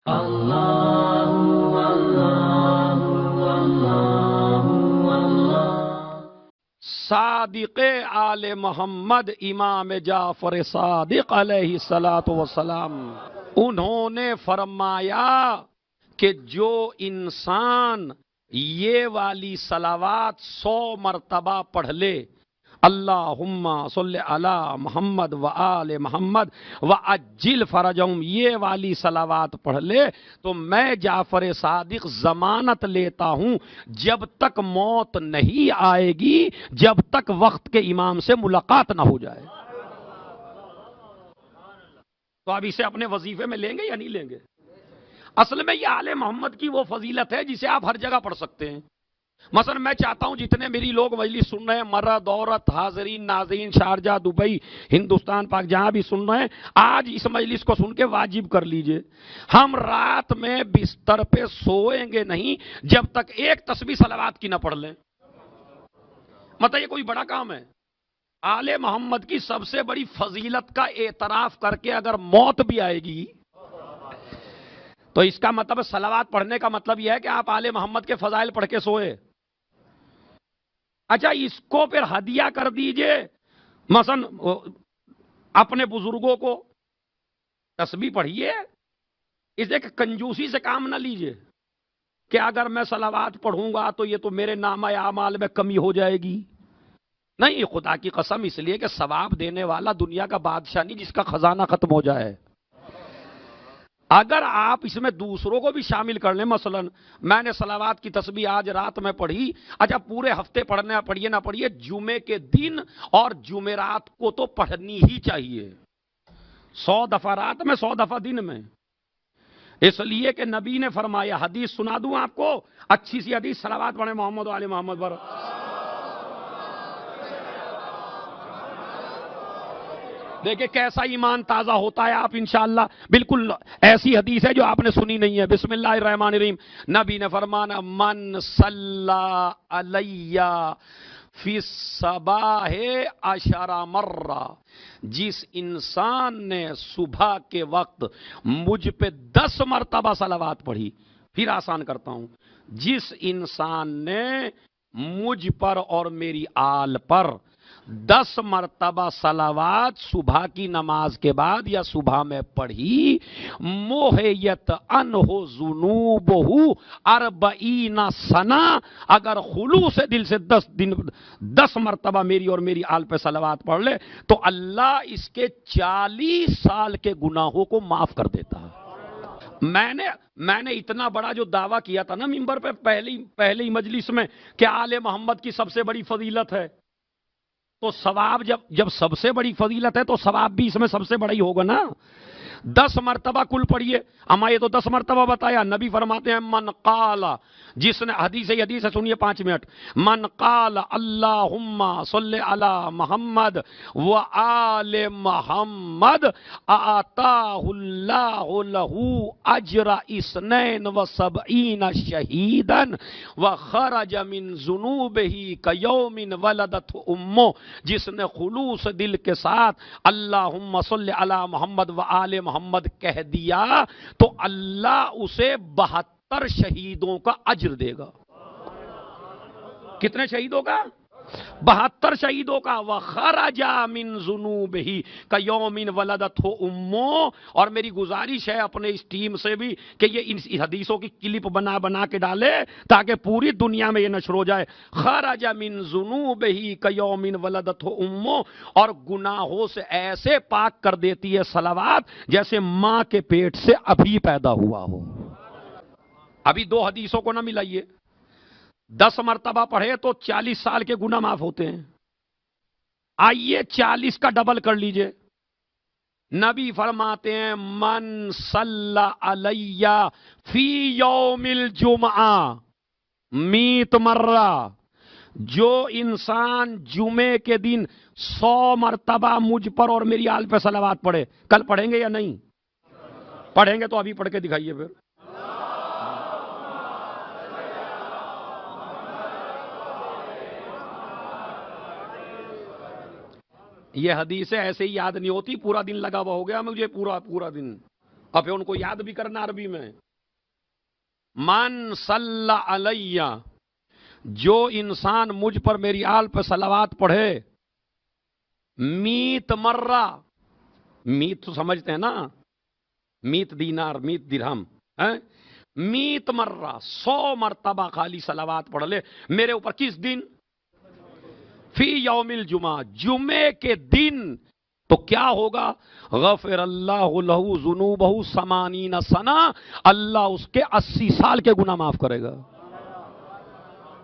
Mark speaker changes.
Speaker 1: اللہ اللہ اللہ اللہ۔ صادق آل محمد امام جعفر صادق علیہ الصلاۃ والسلام، انہوں نے فرمایا کہ جو انسان یہ والی صلوات 100 مرتبہ پڑھ لے، اللہم صلی علی محمد و آل محمد و عجل فرجہم، یہ والی صلوات پڑھ لے تو میں جعفر صادق ضمانت لیتا ہوں جب تک موت نہیں آئے گی، جب تک وقت کے امام سے ملاقات نہ ہو جائے۔ تو اب اسے اپنے وظیفے میں لیں گے یا نہیں لیں گے؟ اصل میں یہ آل محمد کی وہ فضیلت ہے جسے آپ ہر جگہ پڑھ سکتے ہیں۔ مثلا میں چاہتا ہوں جتنے میری لوگ مجلس سن رہے ہیں، مرد عورت حاضرین ناظرین شارجہ دبئی ہندوستان پاک جہاں بھی سن رہے ہیں، آج اس مجلس کو سن کے واجب کر لیجئے، ہم رات میں بستر پہ سوئیں گے نہیں جب تک ایک تسبیح صلوات کی نہ پڑھ لیں۔ مطلب یہ کوئی بڑا کام ہے؟ آل محمد کی سب سے بڑی فضیلت کا اعتراف کر کے اگر موت بھی آئے گی تو اس کا مطلب صلوات پڑھنے کا مطلب یہ ہے کہ آپ آل محمد کے فضائل پڑھ کے سوئے۔ اچھا اس کو پھر ہدیہ کر دیجئے، مثلا اپنے بزرگوں کو تسبیح پڑھیے، اس لیے کہ کنجوسی سے کام نہ لیجئے کہ اگر میں صلوات پڑھوں گا تو یہ تو میرے نامہ اعمال میں کمی ہو جائے گی۔ نہیں، خدا کی قسم، اس لیے کہ ثواب دینے والا دنیا کا بادشاہ نہیں جس کا خزانہ ختم ہو جائے۔ اگر آپ اس میں دوسروں کو بھی شامل کر لیں، مثلا میں نے صلوات کی تسبیح آج رات میں پڑھی، اچھا پورے ہفتے پڑھنے پڑھیے نہ پڑھیے، جمعے کے دن اور جمعرات کو تو پڑھنی ہی چاہیے، 100 دفعہ رات میں 100 دفعہ دن میں، اس لیے کہ نبی نے فرمایا، حدیث سنا دوں آپ کو، اچھی سی حدیث، صلوات پڑھیں محمد و آل محمد پر۔ دیکھیں کیسا ایمان تازہ ہوتا ہے، آپ انشاءاللہ بالکل ایسی حدیث ہے جو آپ نے سنی نہیں ہے۔ بسم اللہ الرحمن الرحیم، نبی نے فرمانا، من صلی علی فی الصباح 10 مرہ، جس انسان نے صبح کے وقت مجھ پہ 10 مرتبہ صلوات پڑھی، پھر آسان کرتا ہوں، جس انسان نے مجھ پر اور میری آل پر 10 مرتبہ صلوات صبح کی نماز کے بعد یا صبح میں پڑھی، محیت عنہ ذنوبہ 40 سنہ، اگر خلوص دل سے 10 مرتبہ میری اور میری آل پہ صلوات پڑھ لے تو اللہ اس کے 40 سال کے گناہوں کو معاف کر دیتا ہے۔ میں نے اتنا بڑا جو دعویٰ کیا تھا نا ممبر پہ پہلی مجلس میں کہ آل محمد کی سب سے بڑی فضیلت ہے، تو ثواب جب سب سے بڑی فضیلت ہے تو ثواب بھی اس میں سب سے بڑا ہی ہوگا نا۔ 10 مرتبہ کل پڑھیے، اما یہ تو 10 مرتبہ بتایا، نبی فرماتے ہیں من قال، جس نے حدیث ہے سنیے 5 منٹ، من قال اللہم صلی علی محمد و آل محمد اعطاہ اللہ لہ اجر 72 شہیدا وخرج من ذنوبہ کیوم ولدت امہ، جس نے خلوص دل کے ساتھ اللہم صلی علی محمد و آل محمد کہہ دیا تو اللہ اسے 72 شہیدوں کا اجر دے گا۔ کتنے شہیدوں کا؟ 72 شہیدوں کا۔ وخرج من ذنوبہ کیوم ولدتہ امہ، اور میری گزارش ہے اپنے اس ٹیم سے بھی کہ یہ ان حدیثوں کی کلپ بنا کے ڈالے تاکہ پوری دنیا میں یہ نشر ہو جائے۔ خرج من ذنوبہ کیوم ولدتہ امہ، اور گناہوں سے ایسے پاک کر دیتی ہے صلوات جیسے ماں کے پیٹ سے ابھی پیدا ہوا ہو۔ ابھی 2 حدیثوں کو نہ ملائیے، 10 مرتبہ پڑھے تو 40 سال کے گناہ معاف ہوتے ہیں، آئیے 40 کا ڈبل کر لیجئے۔ نبی فرماتے ہیں من صلی علی فی یوم الجمعہ 100 مرہ، جو انسان جمعے کے دن 100 مرتبہ مجھ پر اور میری آل پہ صلوات پڑھے، کل پڑھیں گے یا نہیں؟ پڑھیں گے تو ابھی پڑھ کے دکھائیے پھر۔ یہ حدیثیں ایسے ہی یاد نہیں ہوتی، پورا دن لگا ہوا ہو گیا مجھے، پورا دن اب ان کو یاد بھی کرنا عربی میں. من صلی علیہ، جو انسان مجھ پر میری آل پہ صلوات پڑھے، میت مرہ، میت تو سمجھتے ہیں نا، میت دینار، میت درہم، میت مرہ 100 مرتبہ خالی صلوات پڑھ لے میرے اوپر. کس دن؟ فی یوم الجمعہ، جمعے کے دن. تو کیا ہوگا؟ غفر اللہ لہ ذنوبہ 80 سنہ، اللہ اس کے 80 سال کے گناہ معاف کرے گا.